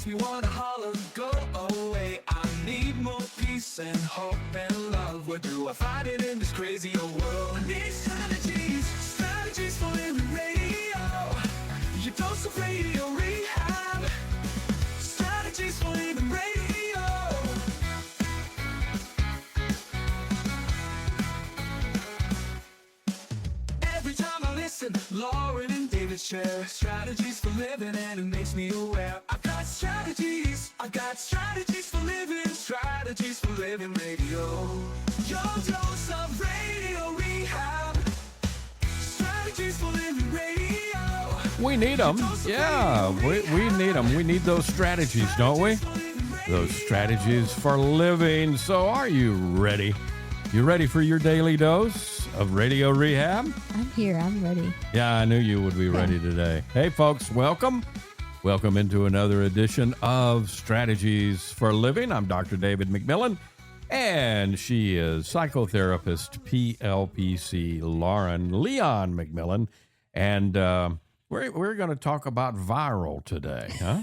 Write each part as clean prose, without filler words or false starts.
me wanna holler, go away. I need more peace and hope and love. Where do I find it in this crazy old world? I need strategies, strategies for living radio. Your dose of radio rehab. Strategies for living radio. Every time I listen, Lauren and David share strategies for living, and it makes me aware. I've got strategies for living, strategies for living radio. Your dose of radio rehab. Strategies for living radio. We need them. Yeah, we need them. We need those strategies, don't we? Those strategies for living. So are you ready? You ready for your daily dose of radio rehab? I'm here. I'm ready. Yeah, I knew you would be ready today. Hey, folks, welcome. Welcome into another edition of Strategies for Living. I'm Dr. David McMillan, and she is psychotherapist, PLPC Lauren Leon McMillan. And we're going to talk about viral today, huh?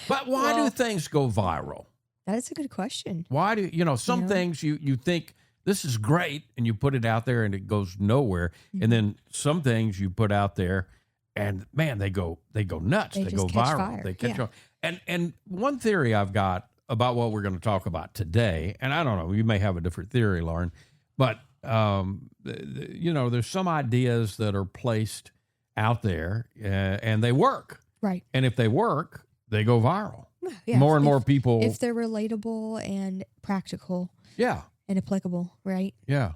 But why do things go viral? That is a good question. Why do, some things you think, this is great, and you put it out there and it goes nowhere. Mm-hmm. And then some things you put out there and man, they go nuts. They go viral. Fire. They catch on. And one theory I've got about what we're going to talk about today, and I don't know, you may have a different theory, Lauren, but there's some ideas that are placed out there and they work. Right. And if they work, they go viral. Yeah, more and more people. If they're relatable and practical. Yeah. And applicable, right? Yeah.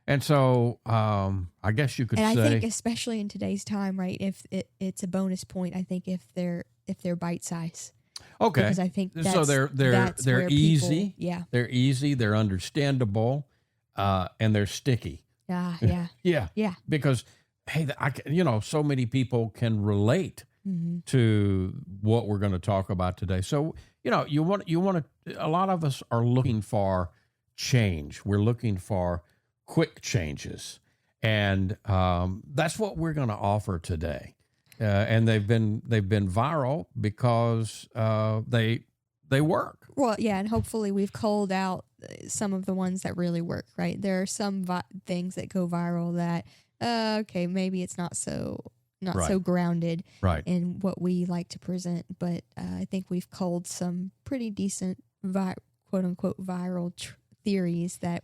And so I guess you could say. And I think especially in today's time, right, if it's a bonus point, I think if they're bite size. Okay. Because I think that's, so they're easy. Yeah. They're easy, they're understandable, and they're sticky. Yeah. Yeah. Because hey, so many people can relate to what we're going to talk about today. So, you want to, a lot of us are looking for change. We're looking for quick changes. And that's what we're going to offer today. And they've been viral because they work. Well, yeah, and hopefully we've culled out some of the ones that really work, right? There are some things that go viral that okay, maybe it's not so grounded in what we like to present, but I think we've culled some pretty decent quote unquote viral theories that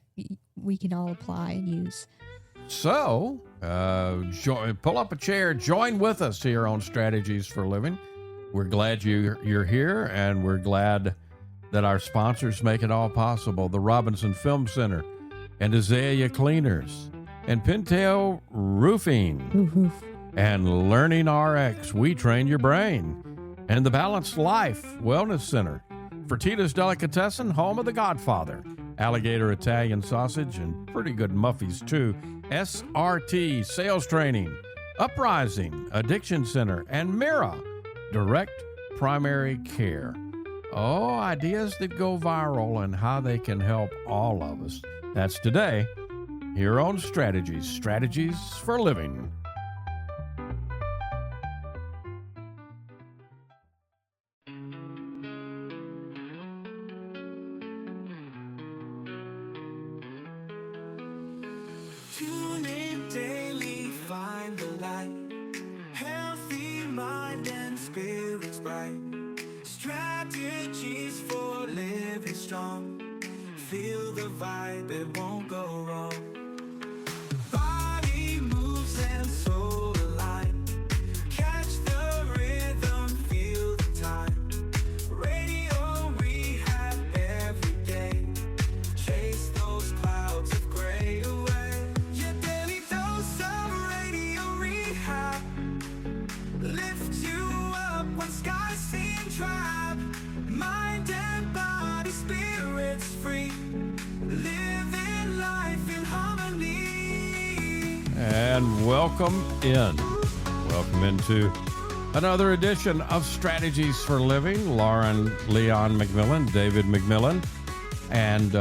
we can all apply and use. So, pull up a chair, join with us here on Strategies for Living. We're glad you're here, and we're glad that our sponsors make it all possible. The Robinson Film Center, and Azalea Cleaners, and Pintail Roofing, and Learning RX, We Train Your Brain, and the Balanced Life Wellness Center, Fertitta's Delicatessen, home of The Godfather, Alligator Italian Sausage, and pretty good Muffies too, SRT Sales Training, Uprising Addiction Center, and Mira Direct Primary Care. Oh, ideas that go viral and how they can help all of us. That's today here on Strategies for Living. Tune in daily, find the light. Healthy mind and spirits bright. Strategies for living strong. Feel the vibe, it won't go wrong. Body moves and soul align. Catch the rhythm, feel the time. Radio rehab every day. Chase those clouds of gray away. Your daily dose of radio rehab. Lift you up when skies seem trapped. Mind and body, spirits free. Living life in harmony. And welcome into another edition of Strategies for Living. Lauren Leon McMillan, David McMillan, and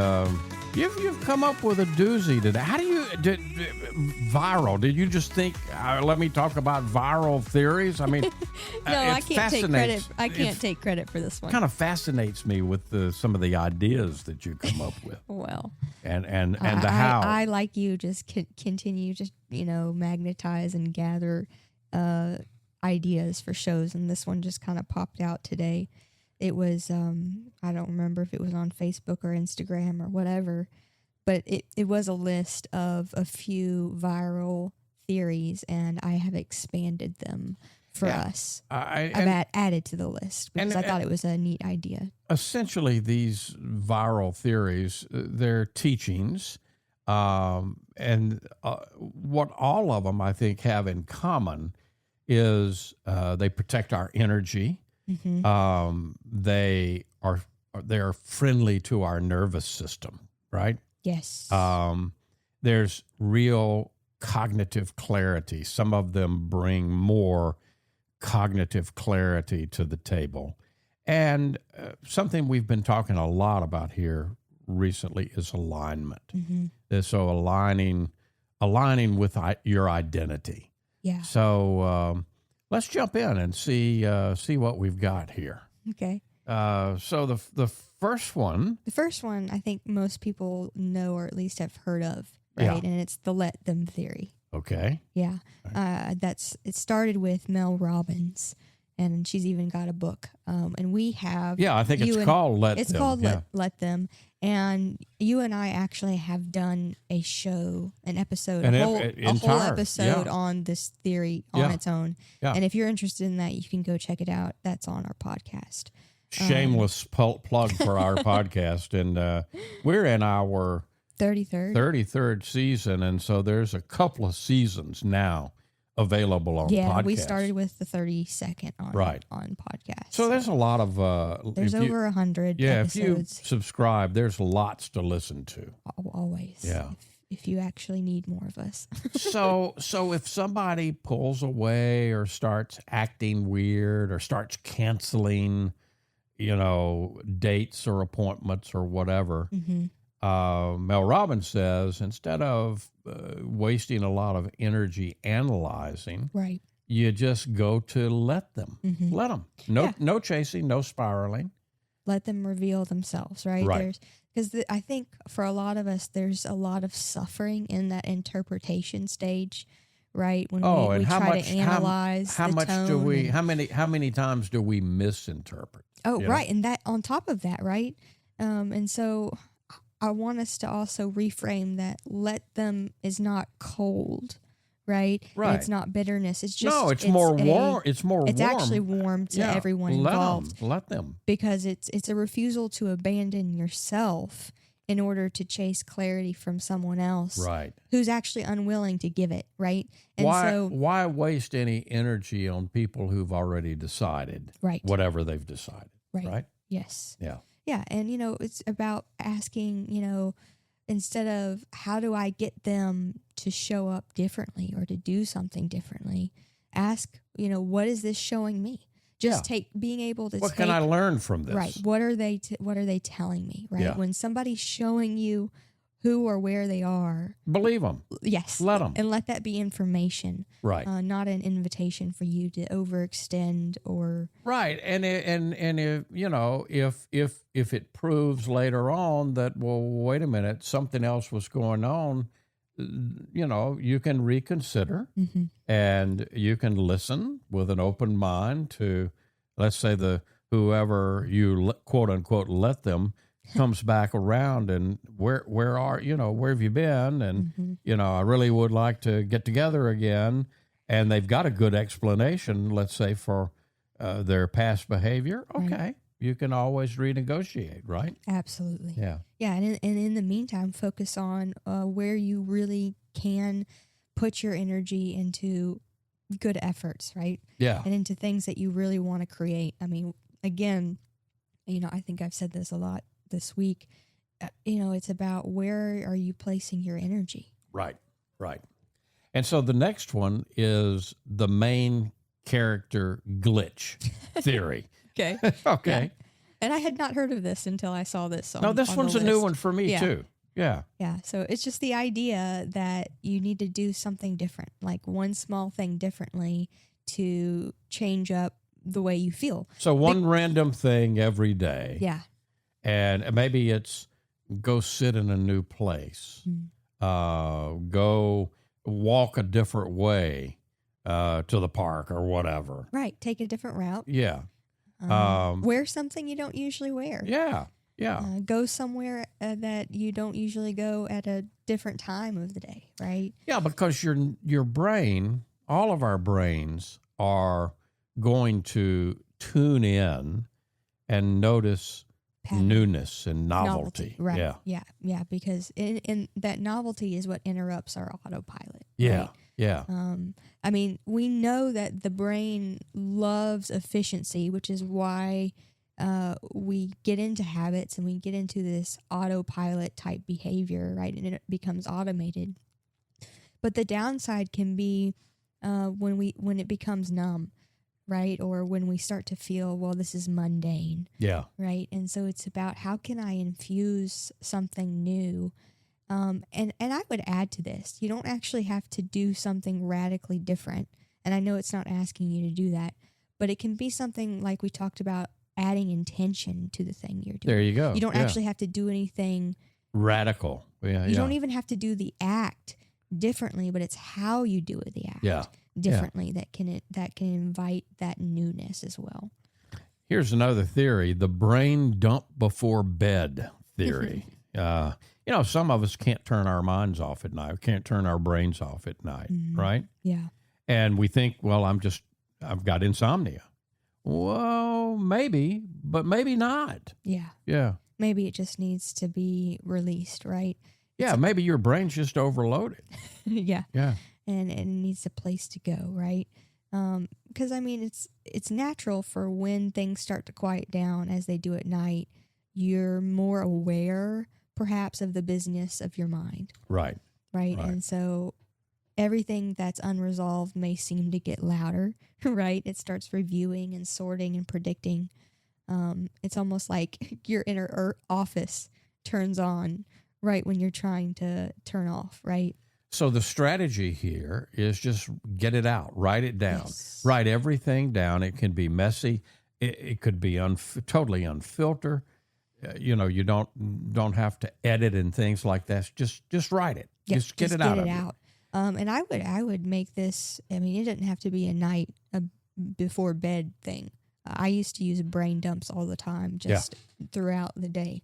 You've come up with a doozy today. How do you viral? Did you just think? Let me talk about viral theories. I mean, No, I can't take credit. I can't take credit for this one. Kind of fascinates me with some of the ideas that you come up with. Well, and the how. I like you just continue to magnetize and gather ideas for shows, and this one just kind of popped out today. It was, I don't remember if it was on Facebook or Instagram or whatever, but it was a list of a few viral theories, and I have expanded them for us. I've added to the list because I thought it was a neat idea. Essentially, these viral theories, they're teachings, and what all of them, I think, have in common is they protect our energy. Mm-hmm. They're friendly to our nervous system, right? Yes. There's real cognitive clarity. Some of them bring more cognitive clarity to the table. And something we've been talking a lot about here recently is alignment. Mm-hmm. So aligning with your identity. Yeah. So let's jump in and see what we've got here. Okay. So the first one. The first one I think most people know or at least have heard of, right? Yeah. And it's the let them theory. Okay. Yeah. It started with Mel Robbins, and she's even got a book. And we have. Yeah, I think it's called Let Them. It's called Let Them. And you and I actually have done a show, a whole episode on this theory on its own. Yeah. And if you're interested in that, you can go check it out. That's on our podcast. Shameless plug for our podcast. And we're in our 33rd season. And so there's a couple of seasons now available on podcast. Yeah, we started with the 32nd on podcast. So there's a lot of... there's over 100 episodes. If you subscribe, there's lots to listen to. Always. Yeah. If you actually need more of us. So if somebody pulls away or starts acting weird or starts canceling, dates or appointments or whatever... Mm-hmm. Mel Robbins says instead of wasting a lot of energy analyzing, right, you just go to let them. Mm-hmm. Let them. No chasing, no spiraling. Let them reveal themselves, right? Right. Because I think for a lot of us, there's a lot of suffering in that interpretation stage, right? When we try to analyze how the much tone do we? How many times do we misinterpret? Oh, right, and that on top of that, right? And so. I want us to also reframe that let them is not cold, right? Right. And it's not bitterness. It's just it's more warm. It's more. It's actually warm to everyone involved. Let them. Because it's a refusal to abandon yourself in order to chase clarity from someone else, right? Who's actually unwilling to give it, right? And why waste any energy on people who've already decided, right? Whatever they've decided, right? Yes. Yeah. Yeah, and it's about asking, instead of how do I get them to show up differently or to do something differently, ask, what is this showing me? Just being able to. What can I learn from this? Right. What are they telling me? Right. Yeah. When somebody's showing you who or where they are, believe them. Yes. Let them. And let that be information. Right. Not an invitation for you to overextend or. Right. And if it proves later on that, well, wait a minute, something else was going on, you can reconsider, mm-hmm. and you can listen with an open mind to, let's say, whoever you quote unquote let them comes back around, and where have you been? And mm-hmm. I really would like to get together again, and they've got a good explanation, let's say, for their past behavior. Okay. Right. You can always renegotiate, right? Absolutely. Yeah. Yeah, and in the meantime, focus on where you really can put your energy into good efforts, right? Yeah. And into things that you really want to create. I mean, again, I think I've said this a lot this week. It's about where are you placing your energy? Right. And so the next one is the main character glitch theory. Okay. Okay. Yeah. And I had not heard of this until I saw this. This one's a new one for me too. Yeah. Yeah. So it's just the idea that you need to do something different, like one small thing differently to change up the way you feel. So one random thing every day. Yeah. And maybe it's go sit in a new place, go walk a different way to the park or whatever. Right. Take a different route. Yeah. Wear something you don't usually wear. Yeah. Yeah. Go somewhere that you don't usually go at a different time of the day, right? Yeah, because your brain, all of our brains are going to tune in and notice newness and novelty. Right. Yeah. Because in that novelty is what interrupts our autopilot. Yeah. Right? Yeah. I mean, we know that the brain loves efficiency, which is why we get into habits and we get into this autopilot type behavior, right? And it becomes automated. But the downside can be when it becomes numb, right? Or when we start to feel, well, this is mundane. Yeah. Right. And so it's about how can I infuse something new? And I would add to this, you don't actually have to do something radically different. And I know it's not asking you to do that, but it can be something like we talked about, adding intention to the thing you're doing. There you go. You don't actually have to do anything radical. Yeah. You don't even have to do the act differently, but it's how you do the act differently that can invite that newness as well. Here's another theory: the brain dump before bed theory. Some of us can't turn our minds off at night. We can't turn our brains off at night, right? Yeah. And we think, well, I've got insomnia. Well, maybe, but maybe not. Yeah. Yeah. Maybe it just needs to be released, right? Yeah, maybe your brain's just overloaded. Yeah. Yeah. And it needs a place to go, right? Because I mean, it's natural for when things start to quiet down as they do at night. You're more aware, perhaps, of the busyness of your mind. Right. Right. And so everything that's unresolved may seem to get louder, right? It starts reviewing and sorting and predicting. It's almost like your inner office turns on right when you're trying to turn off, right? So the strategy here is just get it out, write it down, Yes. Write everything down. It can be messy. It could be totally unfiltered. You don't have to edit and things like that. Just write it. Yep, just get it out. Get it out. And I would make this. I mean, it doesn't have to be a before bed thing. I used to use brain dumps all the time, just throughout the day,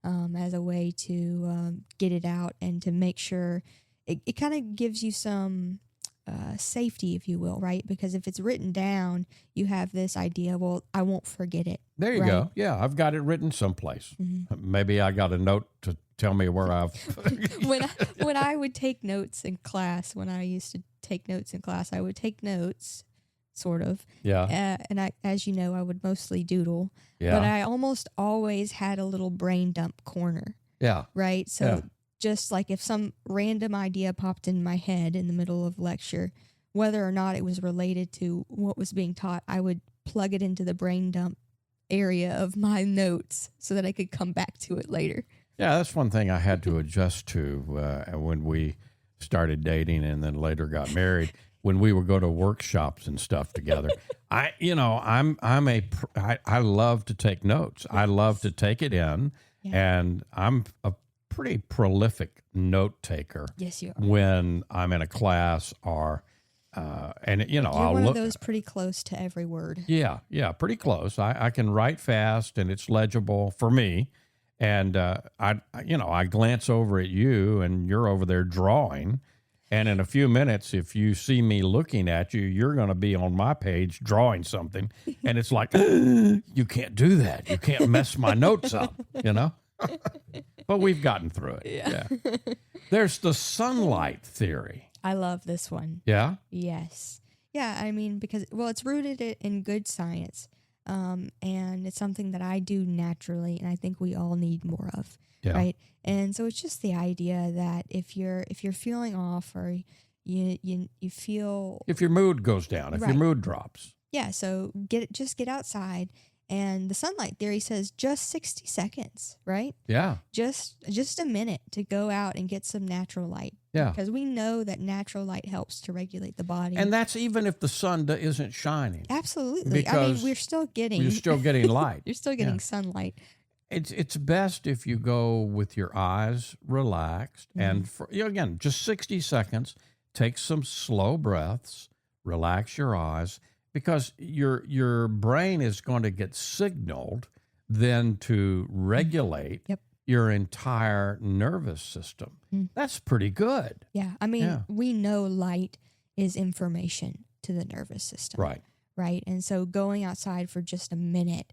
as a way to get it out and to make sure it kind of gives you some safety, if you will, right? Because if it's written down, you have this idea, well, I won't forget it. There you go. Yeah, I've got it written someplace. Mm-hmm. Maybe I got a note to tell me where I've... when I would take notes in class, when I used to take notes in class, I would take notes, sort of. Yeah. And I, as you know, I would mostly doodle. Yeah. But I almost always had a little brain dump corner. Yeah. Right? So just like if some random idea popped in my head in the middle of lecture, whether or not it was related to what was being taught, I would plug it into the brain dump area of my notes so that I could come back to it later. Yeah, that's one thing I had to adjust to when we started dating and then later got married. When we would go to workshops and stuff together, I love to take notes. I love to take it in, and I'm a pretty prolific note taker. Yes, you are. When I'm in a class or, and You're I'll one look. of those pretty close to every word. Yeah, pretty close. I can write fast and it's legible for me. And I glance over at you and you're over there drawing. And in a few minutes, if you see me looking at you, you're going to be on my page drawing something. And it's like, you can't do that. You can't mess my notes up, But we've gotten through it. Yeah. There's the sunlight theory. I love this one. Yeah? Yes. Yeah, I mean, because, well, it's rooted in good science. And it's something that I do naturally, and I think we all need more of. Yeah. Right. And so it's just the idea that if you're feeling off or you feel, If your mood goes down, if your mood drops. Yeah. So get outside And the sunlight theory says just 60 seconds, right? Yeah. Just a minute to go out and get some natural light. Yeah. Because we know that natural light helps to regulate the body. And that's even if the sun isn't shining. Absolutely. Because we're still getting... You're still getting light. You're still getting sunlight. It's best if you go with your eyes relaxed. And again, just 60 seconds. Take some slow breaths. Relax your eyes. Because your brain is going to get signaled then to regulate your entire nervous system. That's pretty good. Yeah. I mean, we know light is information to the nervous system. Right. Right. And so going outside for just a minute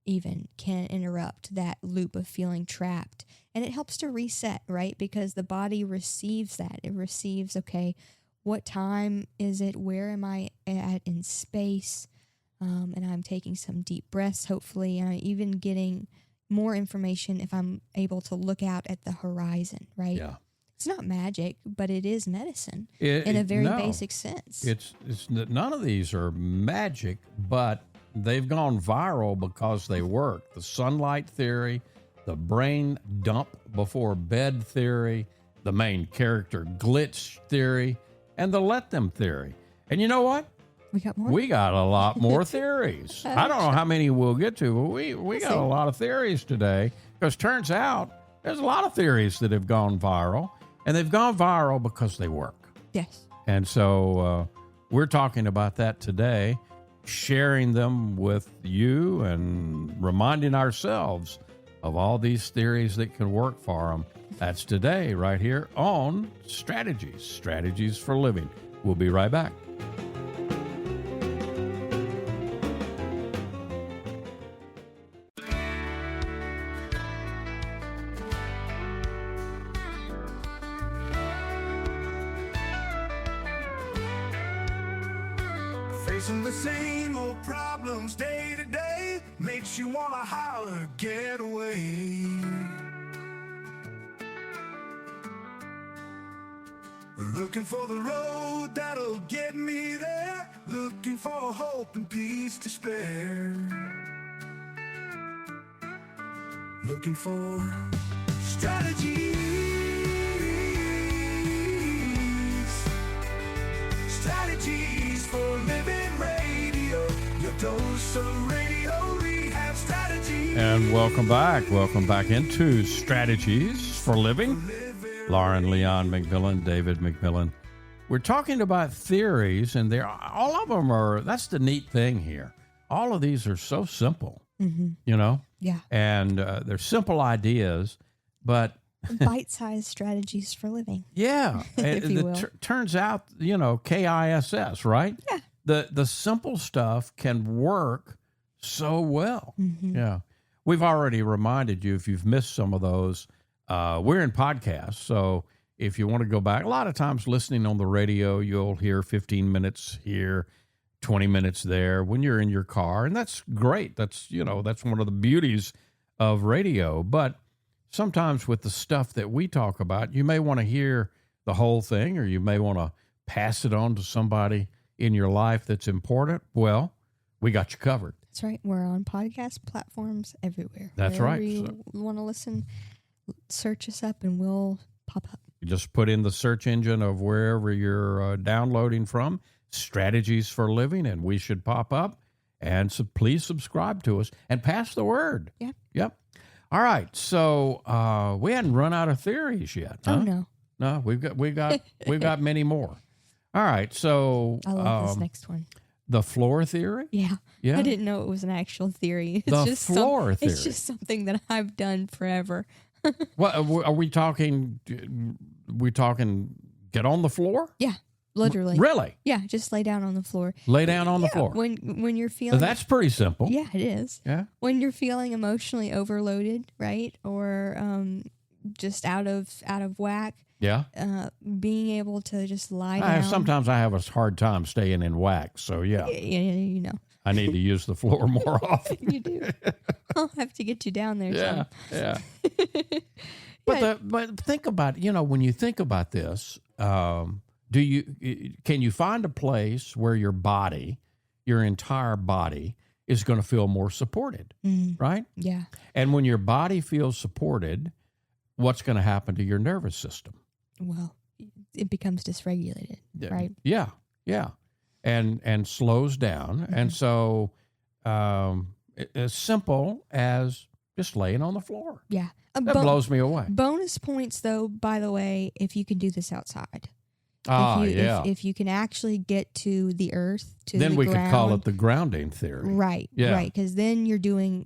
even can interrupt that loop of feeling trapped. And it helps to reset, right? Because the body receives that. It receives, okay, what time is it? Where am I at in space? And I'm taking some deep breaths, hopefully. And I'm even getting more information if I'm able to look out at the horizon, right? Yeah. It's not magic, but it is medicine in a very basic sense. It's none of these are magic, but they've gone viral because they work. The sunlight theory, the brain dump before bed theory, the main character glitch theory, and the let them theory. And you know what? We got more? We got a lot more theories. I don't know how many we'll get to, but we got a lot of theories today, because turns out there's a lot of theories that have gone viral, and they've gone viral because they work. Yes. And so we're talking about that today, sharing them with you and reminding ourselves of all these theories that can work for them. That's today right here on Strategies for Living. We'll be right back. Facing the same old problems day to day makes you wanna holler, get away. Looking for the road that'll get me there, looking for hope and peace to spare. Looking for strategies. Strategies for living radio. Your dose of radio rehab strategies. And welcome back. Welcome back into Strategies for Living. Lauren, Leon McMillan, David McMillan. We're talking about theories, and all of them are, that's the neat thing here. All of these are so simple, you know? Yeah. And they're simple ideas, but... Bite-sized strategies for living. Yeah. If you will. Turns out, you know, KISS, right? Yeah. The simple stuff can work so well. Yeah. We've already reminded you, if you've missed some of those, we're in podcasts. So if you want to go back, a lot of times listening on the radio, you'll hear 15 minutes here, 20 minutes there when you're in your car. And that's great. That's, you know, that's one of the beauties of radio. But sometimes with the stuff that we talk about, you may want to hear the whole thing, or you may want to pass it on to somebody in your life that's important. Well, we got you covered. That's right. We're on podcast platforms everywhere. That's Wherever right. You want to listen, search us up and we'll pop up. You just put in the search engine of wherever you're downloading from, Strategies for Living, and we should pop up. And so please subscribe to us and pass the word. Yeah. Yep. All right. So we hadn't run out of theories yet. Huh? Oh no. No, we've got many more. All right. So I love this next one. The floor theory? Yeah. Yeah. I didn't know it was an actual theory. It's The just floor theory. It's just something that I've done forever. What are we talking? We talking? Get on the floor? Yeah, literally. Really? Yeah, just lay down on the floor. Lay down on the floor. When you're feeling That's pretty simple. Yeah, it is. Yeah. When you're feeling emotionally overloaded, right? Or just out of whack. Yeah. Being able to just lie down. Sometimes I have a hard time staying in wax. So yeah. You know. I need to use the floor more often. You do. I'll have to get you down there. Yeah. Son. Yeah. But think about, you know, when you think about this, can you find a place where your entire body is going to feel more supported, right? Yeah. And when your body feels supported, what's going to happen to your nervous system? Well, it becomes dysregulated, right? Yeah, yeah, and slows down. And so, as simple as just laying on the floor. Yeah, that blows me away. Bonus points, though, by the way, if you can do this outside. If you can actually get to the earth, to then the we ground, could call it the grounding theory. Right. Yeah. Right. Because then you're doing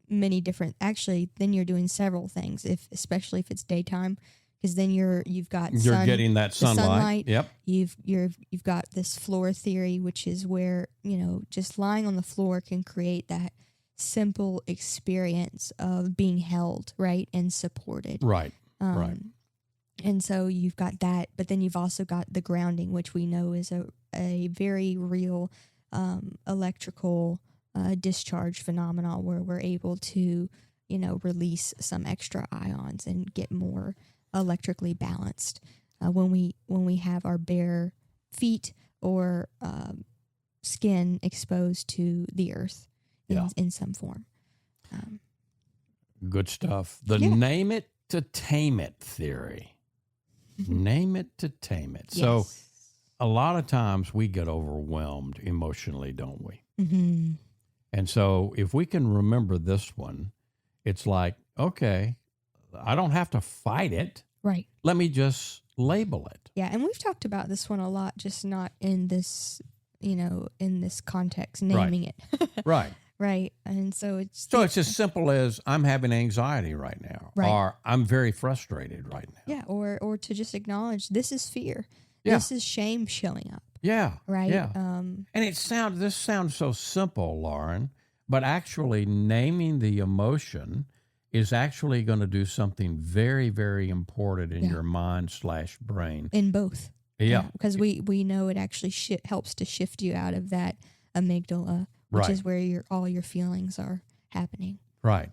many different. Actually, then you're doing several things. Especially if it's daytime, because then you've got you're getting that sunlight. Yep. You've got this floor theory, which is where just lying on the floor can create that simple experience of being held, right, and supported. Right. Right. And so you've got that, but then you've also got the grounding, which we know is a very real electrical discharge phenomenon where we're able to, release some extra ions and get more electrically balanced when we have our bare feet or skin exposed to the earth in some form. Good stuff. The name it to tame it theory. Name it to tame it. Yes. So a lot of times we get overwhelmed emotionally, don't we? Mm-hmm. And so if we can remember this one, it's like, okay, I don't have to fight it. Right. Let me just label it. Yeah. And we've talked about this one a lot, just not in this, in this context, naming it. Right. Right. And so it's as simple as I'm having anxiety right now, or I'm very frustrated right now. Yeah. Or to just acknowledge this is fear. Yeah. This is shame showing up. Yeah. Right. Yeah. And this sounds so simple, Lauren, but actually naming the emotion is actually going to do something very, very important in your mind/brain. In both. Yeah. Because we know it actually helps to shift you out of that amygdala, which is where all your feelings are happening. Right.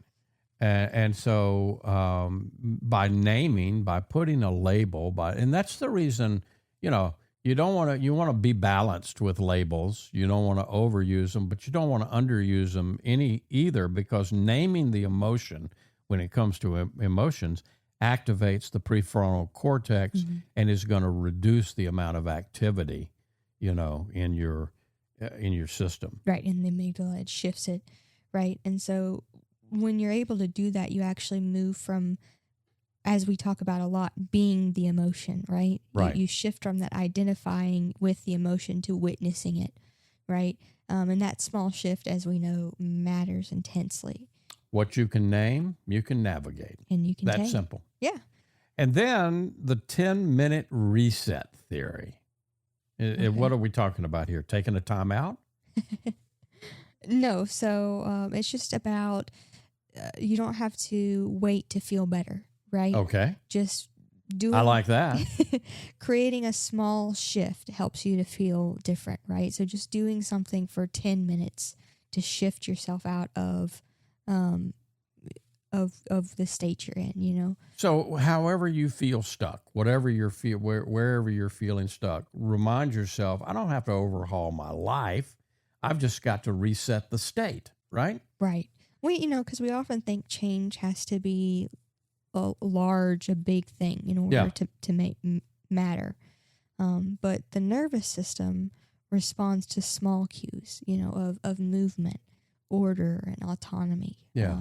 And so by naming, by putting a label, and that's the reason, you want to be balanced with labels. You don't want to overuse them, but you don't want to underuse them either, because naming the emotion when it comes to emotions activates the prefrontal cortex and is going to reduce the amount of activity, in your system. Right. In the amygdala, it shifts it. Right. And so when you're able to do that, you actually move from, as we talk about a lot, being the emotion, right? Right. You shift from that identifying with the emotion to witnessing it, right? And that small shift, as we know, matters intensely. What you can name, you can navigate. And you can That's simple. Yeah. And then the 10-minute reset theory. Okay. What are we talking about here? Taking a time out? No. So it's just about you don't have to wait to feel better, right? Okay. Just doing. I like that. Creating a small shift helps you to feel different, right? So just doing something for 10 minutes to shift yourself out of the state you're in, So however you feel stuck, wherever you're feeling stuck, remind yourself, I don't have to overhaul my life. I've just got to reset the state, right? Right. Because we often think change has to be a big thing in order to make matter. But the nervous system responds to small cues, of movement, order, and autonomy. Yeah.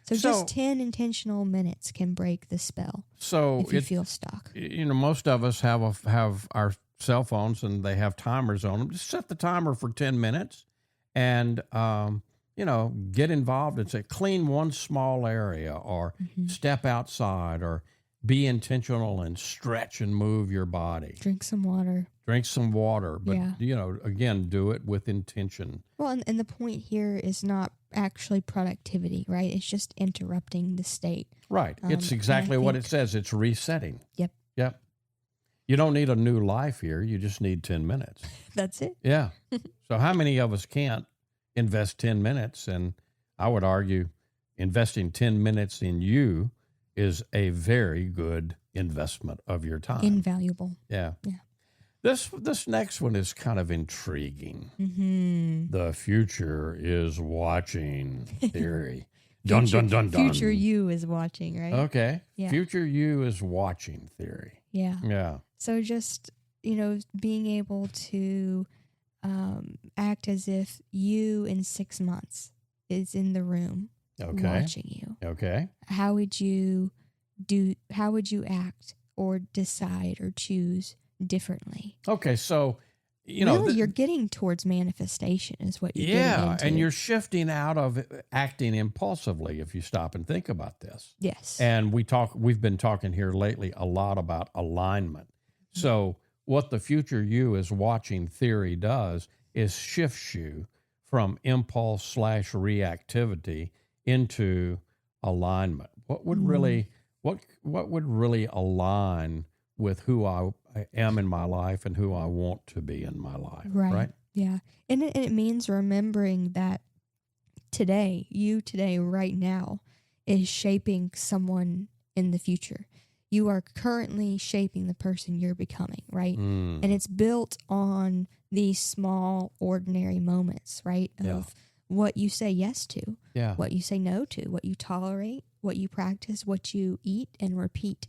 So just 10 intentional minutes can break the spell. So if you feel stuck, most of us have our cell phones and they have timers on them. Just set the timer for 10 minutes, and get involved and say clean one small area, or step outside, or be intentional and stretch and move your body. Drink some water. But again, do it with intention. Well, and the point here is not actually productivity, right? It's just interrupting the state. Right. It's exactly what it says. It's resetting. Yep. You don't need a new life here. You just need 10 minutes. That's it. Yeah. So how many of us can't invest 10 minutes? And I would argue investing 10 minutes in you is a very good investment of your time. Invaluable. Yeah. This next one is kind of intriguing. Mm-hmm. The future is watching theory. Dun, Future, dun, dun, dun. future you is watching, right? Okay. Yeah. Future you is watching theory. Yeah. Yeah. So just, being able to act as if you in 6 months is in the room watching you. Okay. How would you act or decide or choose differently? Okay. So, really, you're getting towards manifestation is what you're getting into. And you're shifting out of acting impulsively if you stop and think about this. Yes. And we've been talking here lately a lot about alignment. So what the future you is watching theory does is shifts you from impulse/reactivity into alignment. What would really align with who I am in my life and who I want to be in my life, right? Yeah. And it means remembering that you today, right now, is shaping someone in the future. You are currently shaping the person you're becoming, right? And it's built on these small, ordinary moments, right? Of what you say yes to, what you say no to, what you tolerate, what you practice, what you eat and repeat.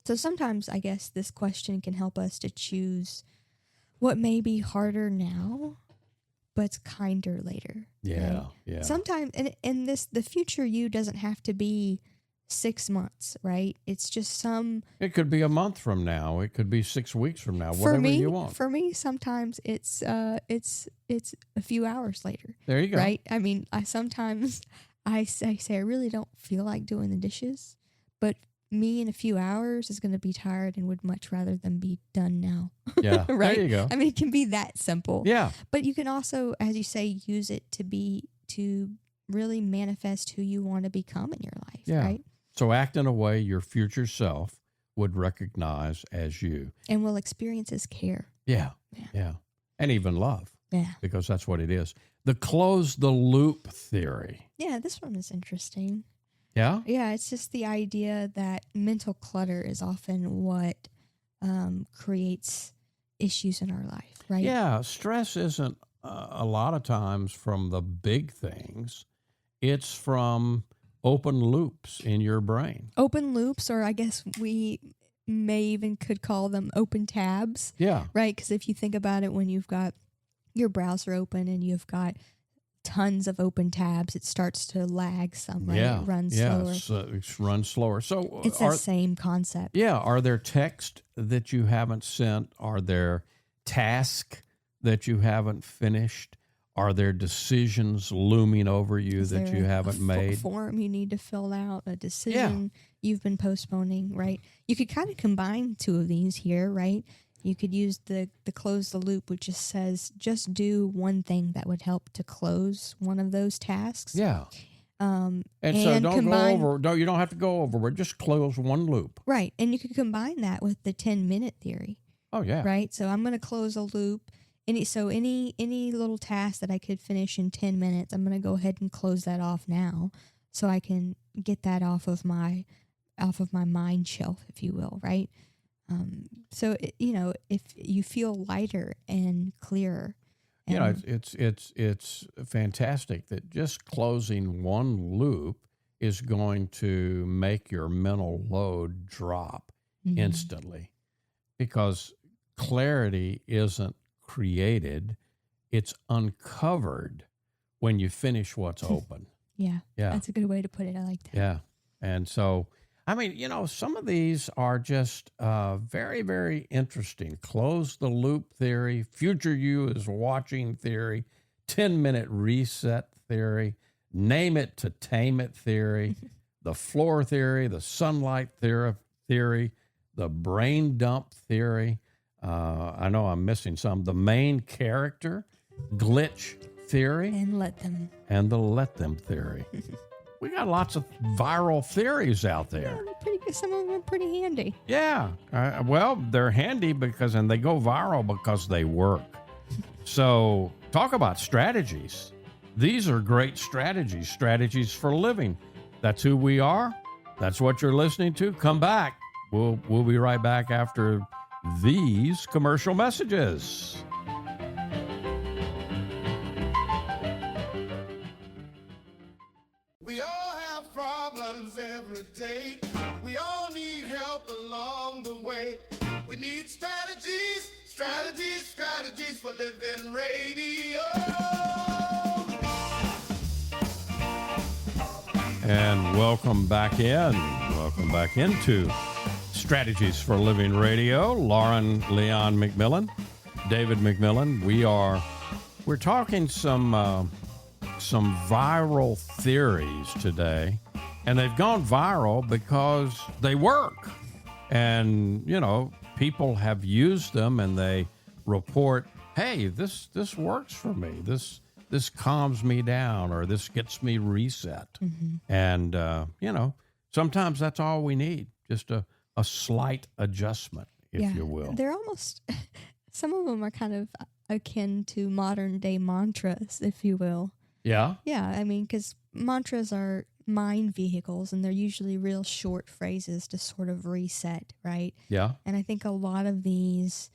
So sometimes I guess this question can help us to choose what may be harder now, but kinder later. Yeah, right? yeah. Sometimes, and the future you doesn't have to be 6 months, right? It's just It could be a month from now. It could be 6 weeks from now. Whatever you want. For me, sometimes it's a few hours later. There you go. Right? I mean, I say I really don't feel like doing the dishes, but me in a few hours is going to be tired and would much rather them be done now. Yeah. Right? There you go. I mean, it can be that simple. Yeah. But you can also, as you say, use it to really manifest who you want to become in your life. Yeah. Right? So act in a way your future self would recognize as you. And will experience as care. Yeah. And even love. Yeah. Because that's what it is. The close the loop theory. Yeah, this one is interesting. Yeah? Yeah, it's just the idea that mental clutter is often what creates issues in our life, right? Yeah. Stress isn't a lot of times from the big things. It's from open loops in your brain. Open loops, or I guess we may even could call them open tabs. Yeah. Right? Because if you think about it, when you've got your browser open and you've got tons of open tabs, it starts to lag some, right? Yeah. It runs slower. It runs slower. So It's the same concept. Yeah. Are there texts that you haven't sent? Are there tasks that you haven't finished? Are there decisions looming over you that you haven't made? Form you need to fill out, a decision you've been postponing, right? You could kind of combine two of these here, right? You could use the close the loop, which just says just do one thing that would help to close one of those tasks. Yeah. And so don't go over. No, you don't have to go over. But just close one loop. Right, and you could combine that with the 10-minute theory. Oh yeah. Right. So I'm going to close a loop. Any little task that I could finish in 10 minutes, I'm going to go ahead and close that off now, so I can get that off of my mind shelf, if you will, right? So if you feel lighter and clearer, it's fantastic that just closing one loop is going to make your mental load drop instantly, because clarity isn't created, it's uncovered when you finish what's open. Yeah. That's a good way to put it. I like that. Yeah. And so, I mean, some of these are just very, very interesting. Close the loop theory, future you is watching theory, 10-minute reset theory, name it to tame it theory, the floor theory, the sunlight theory, the brain dump theory. I know I'm missing some. The main character glitch theory. And let them. And the let them theory. We got lots of viral theories out there. Yeah, some of them are pretty handy. Yeah. Well, they're handy and they go viral because they work. So talk about strategies. These are great strategies for living. That's who we are. That's what you're listening to. Come back. We'll be right back after these commercial messages. We all have problems every day. We all need help along the way. We need strategies for living radio. And welcome back in. Welcome back into Strategies for Living Radio. Lauren Leon McMillan, David McMillan. We're talking some viral theories today, and they've gone viral because they work. And, people have used them and they report, hey, this works for me. This calms me down, or this gets me reset. Mm-hmm. And, sometimes that's all we need, just a slight adjustment, if you will. They're almost, some of them are kind of akin to modern day mantras, if you will. Yeah? Yeah, I mean, because mantras are mind vehicles, and they're usually real short phrases to sort of reset, right? Yeah. And I think a lot of these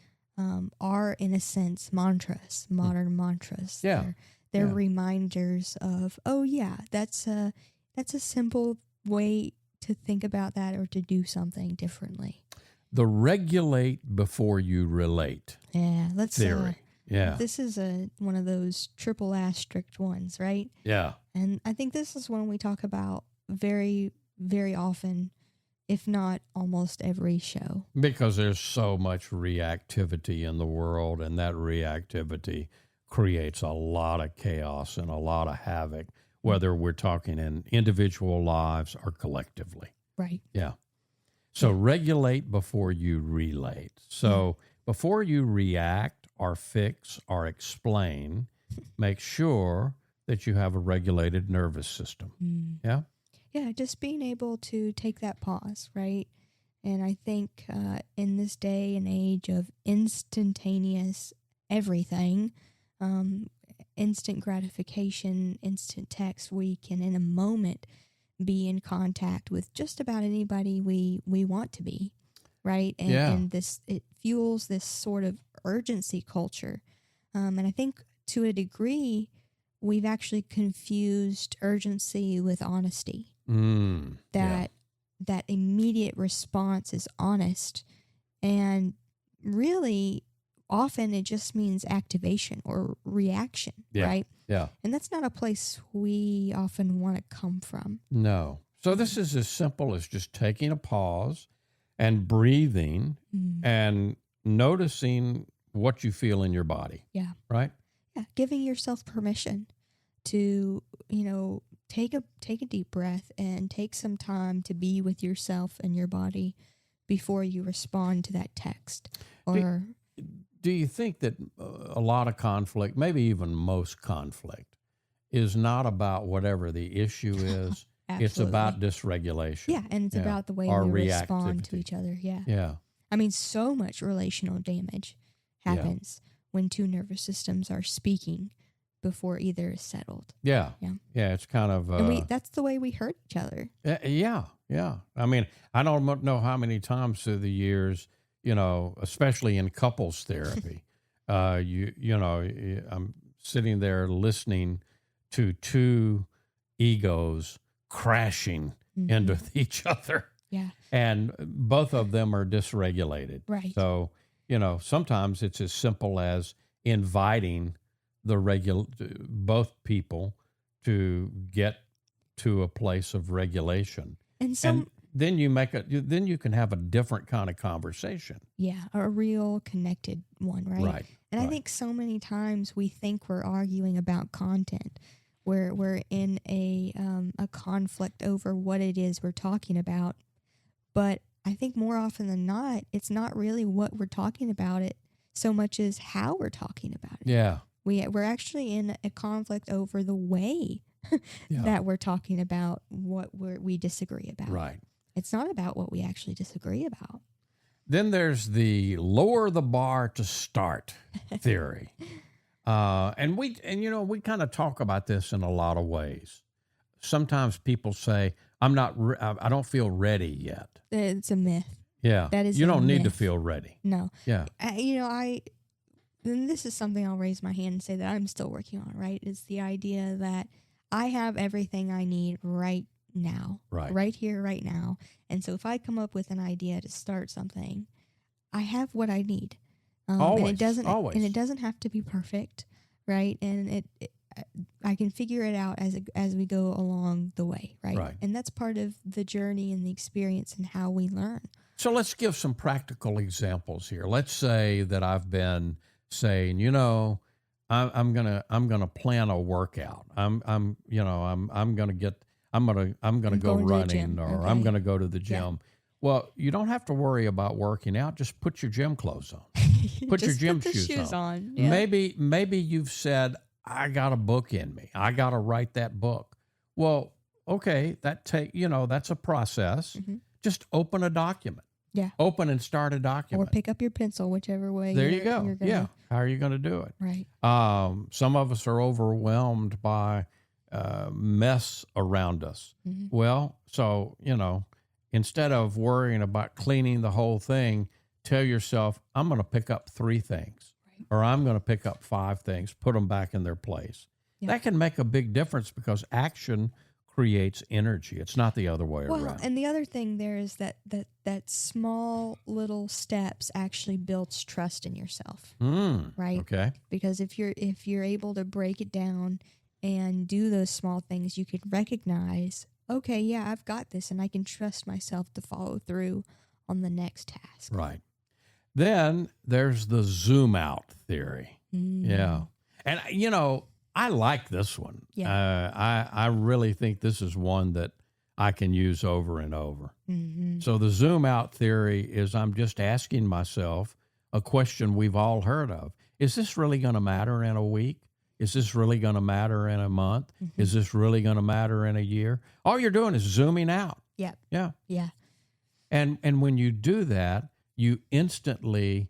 are, in a sense, mantras, modern mantras. Yeah. They're reminders of, oh yeah, that's a simple way to think about that or to do something differently. The regulate before you relate. Yeah, let's theory. This is one of those triple asterisk ones, right? Yeah. And I think this is one we talk about very, very often, if not almost every show. Because there's so much reactivity in the world, and that reactivity creates a lot of chaos and a lot of havoc, whether we're talking in individual lives or collectively. Right. Yeah. So regulate before you relate. So before you react or fix or explain, make sure that you have a regulated nervous system. Yeah? Yeah, just being able to take that pause, right? And I think in this day and age of instantaneous everything, instant gratification, instant text, we can in a moment be in contact with just about anybody we want to be, right? And it fuels this sort of urgency culture. And I think to a degree, we've actually confused urgency with honesty. That immediate response is honest, and really often it just means activation or reaction, right? Yeah. And that's not a place we often want to come from. No. So this is as simple as just taking a pause and breathing and noticing what you feel in your body. Yeah. Right? Yeah. Giving yourself permission to, take a deep breath and take some time to be with yourself and your body before you respond to that text. Or do you think that a lot of conflict, maybe even most conflict, is not about whatever the issue is? It's about dysregulation. Yeah, and it's about the way we respond to each other. Yeah. Yeah. I mean, so much relational damage happens when two nervous systems are speaking before either is settled. Yeah. It's kind of and that's the way we hurt each other. Yeah. I mean, I don't know how many times through the years, especially in couples therapy, I'm sitting there listening to two egos crashing into each other. Yeah. And both of them are dysregulated. Right. So, sometimes it's as simple as inviting both people to get to a place of regulation. And then you can have a different kind of conversation. Yeah, a real connected one, right? Right. And I think so many times we think we're arguing about content, where we're in a conflict over what it is we're talking about. But I think more often than not, it's not really what we're talking about it so much as how we're talking about it. Yeah. We're actually in a conflict over the way that we're talking about what we disagree about. Right. It's not about what we actually disagree about. Then there's the lower the bar to start theory. And we kind of talk about this in a lot of ways. Sometimes people say, I don't feel ready yet. It's a myth. Yeah. That is you a don't need to myth. feel ready. No. Yeah. And this is something I'll raise my hand and say that I'm still working on, right? It's the idea that I have everything I need right now, right here, right now. And so if I come up with an idea to start something, I have what I need. Always. And it doesn't have to be perfect, right? And I can figure it out as we go along the way, right? Right. And that's part of the journey and the experience and how we learn. So let's give some practical examples here. Let's say that I've been saying, I'm gonna plan a workout. I'm gonna go running, or I'm gonna go to the gym. Yeah. Well, you don't have to worry about working out. Just put your gym clothes on. Put your gym shoes on. Yeah. Maybe you've said, I got a book in me. I got to write that book. Well, okay, that's a process. Mm-hmm. Just open a document. Yeah. Open and start a document. Or pick up your pencil, whichever way. There you go. Yeah. How are you going to do it? Right. Some of us are overwhelmed by mess around us. Mm-hmm. Well, so, instead of worrying about cleaning the whole thing, tell yourself, I'm going to pick up 3 things, right, or I'm going to pick up 5 things, put them back in their place. Yep. That can make a big difference because action creates energy. It's not the other way around. And the other thing there is that small little steps actually builds trust in yourself. Right? Okay. Because if you're able to break it down and do those small things, you can recognize, okay, yeah, I've got this, and I can trust myself to follow through on the next task. Right. Then there's the zoom out theory. Yeah. And, I like this one. Yeah. I really think this is one that I can use over and over. Mm-hmm. So the zoom out theory is I'm just asking myself a question we've all heard of. Is this really going to matter in a week? Is this really going to matter in a month? Mm-hmm. Is this really going to matter in a year? All you're doing is zooming out. Yeah. Yeah. Yeah. And when you do that, you instantly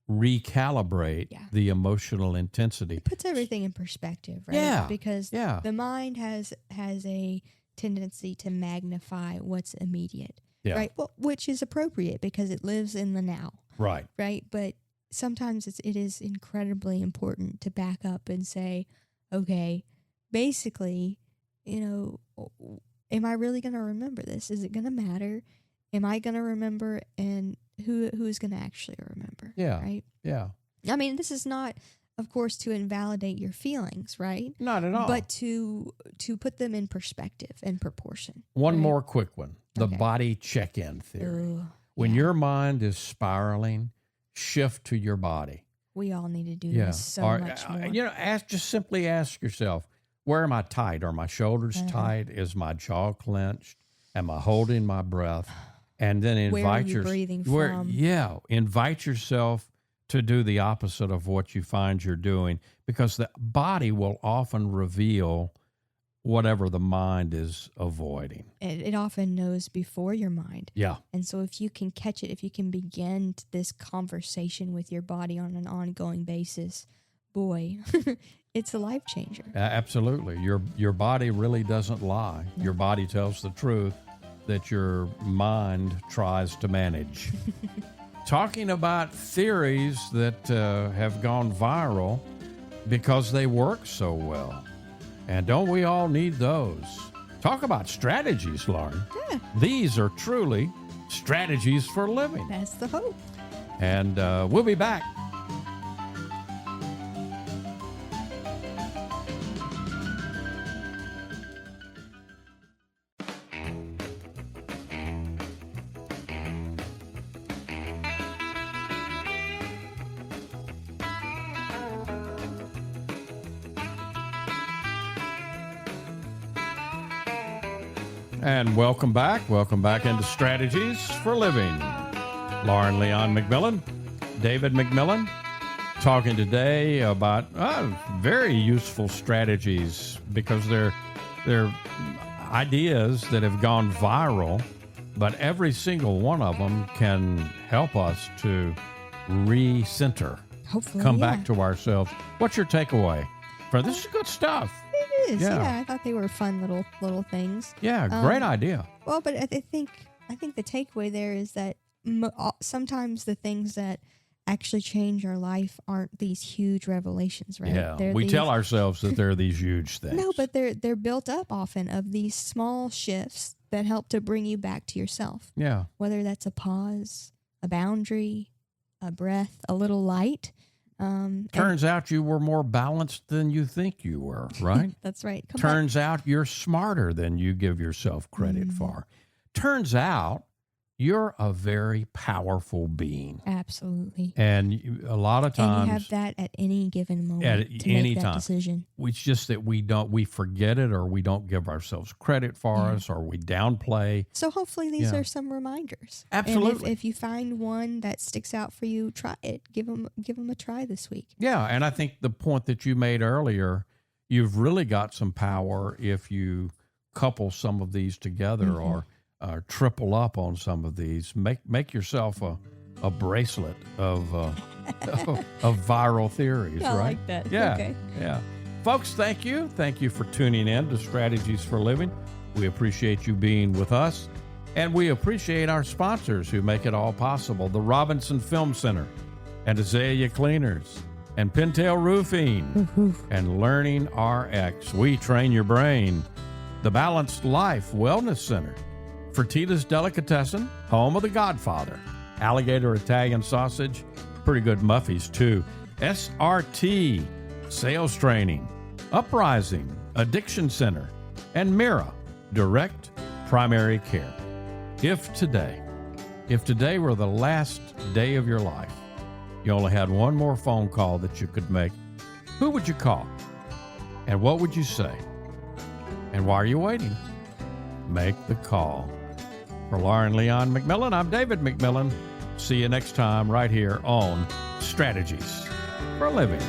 recalibrate the emotional intensity. It puts everything in perspective, right? Yeah. Because the mind has a tendency to magnify what's immediate, right? Well, which is appropriate because it lives in the now. Right. Right. But sometimes it is incredibly important to back up and say, okay, basically, am I really going to remember this? Is it going to matter? Am I going to remember? And who's going to actually remember? Yeah. Right. Yeah. I mean, this is not, of course, to invalidate your feelings, right? Not at all. But to put them in perspective and proportion. One more quick one. The body check-in theory. Ooh, when your mind is spiraling, shift to your body. We all need to do this so much more. Just simply ask yourself, where am I tight? Are my shoulders tight? Is my jaw clenched? Am I holding my breath? And then invite invite yourself to do the opposite of what you find you're doing, because the body will often reveal whatever the mind is avoiding. It often knows before your mind. Yeah. And so if you can catch it, if you can begin this conversation with your body on an ongoing basis, boy, it's a life changer. Absolutely. Your body really doesn't lie. No. Your body tells the truth that your mind tries to manage. Talking about theories that have gone viral because they work so well. And don't we all need those? Talk about strategies, Lauren. Yeah. These are truly strategies for living. That's the hope. And we'll be back. And welcome back. Welcome back into Strategies for Living. Lauren Leon McMillan, David McMillan, talking today about very useful strategies because they're ideas that have gone viral, but every single one of them can help us to recenter, hopefully, come back to ourselves. What's your takeaway? This is good stuff. It is. Yeah, I thought they were fun little things. Yeah, great idea. Well, but I think the takeaway there is that sometimes the things that actually change our life aren't these huge revelations, right? Yeah, we tell ourselves that they're these huge things. No, but they're built up often of these small shifts that help to bring you back to yourself. Yeah. Whether that's a pause, a boundary, a breath, a little light. Turns out you were more balanced than you think you were, right? That's right. Turns out you're smarter than you give yourself credit for. Turns out you're a very powerful being. Absolutely. And a lot of times, and you have that at any given moment to make that decision. It's just that we forget it, or we don't give ourselves credit for us, or we downplay. So hopefully these are some reminders. Absolutely. And if you find one that sticks out for you, try it. Give them a try this week. Yeah, and I think the point that you made earlier, you've really got some power if you couple some of these together, or triple up on some of these. Make yourself a bracelet of of viral theories, I right? like that. Yeah. Okay. Yeah. Folks, thank you. Thank you for tuning in to Strategies for Living. We appreciate you being with us, and we appreciate our sponsors who make it all possible. The Robinson Film Center, and Azalea Cleaners, and Pintail Roofing, and Learning RX. We train your brain. The Balanced Life Wellness Center, Fertitta's Delicatessen, home of The Godfather, Alligator Italian Sausage, pretty good Muffies too, SRT, Sales Training, Uprising, Addiction Center, and Mira, Direct Primary Care. If today were the last day of your life, you only had one more phone call that you could make, who would you call? And what would you say? And why are you waiting? Make the call. For Lauren Leon McMillan, I'm David McMillan. See you next time right here on Strategies for Living.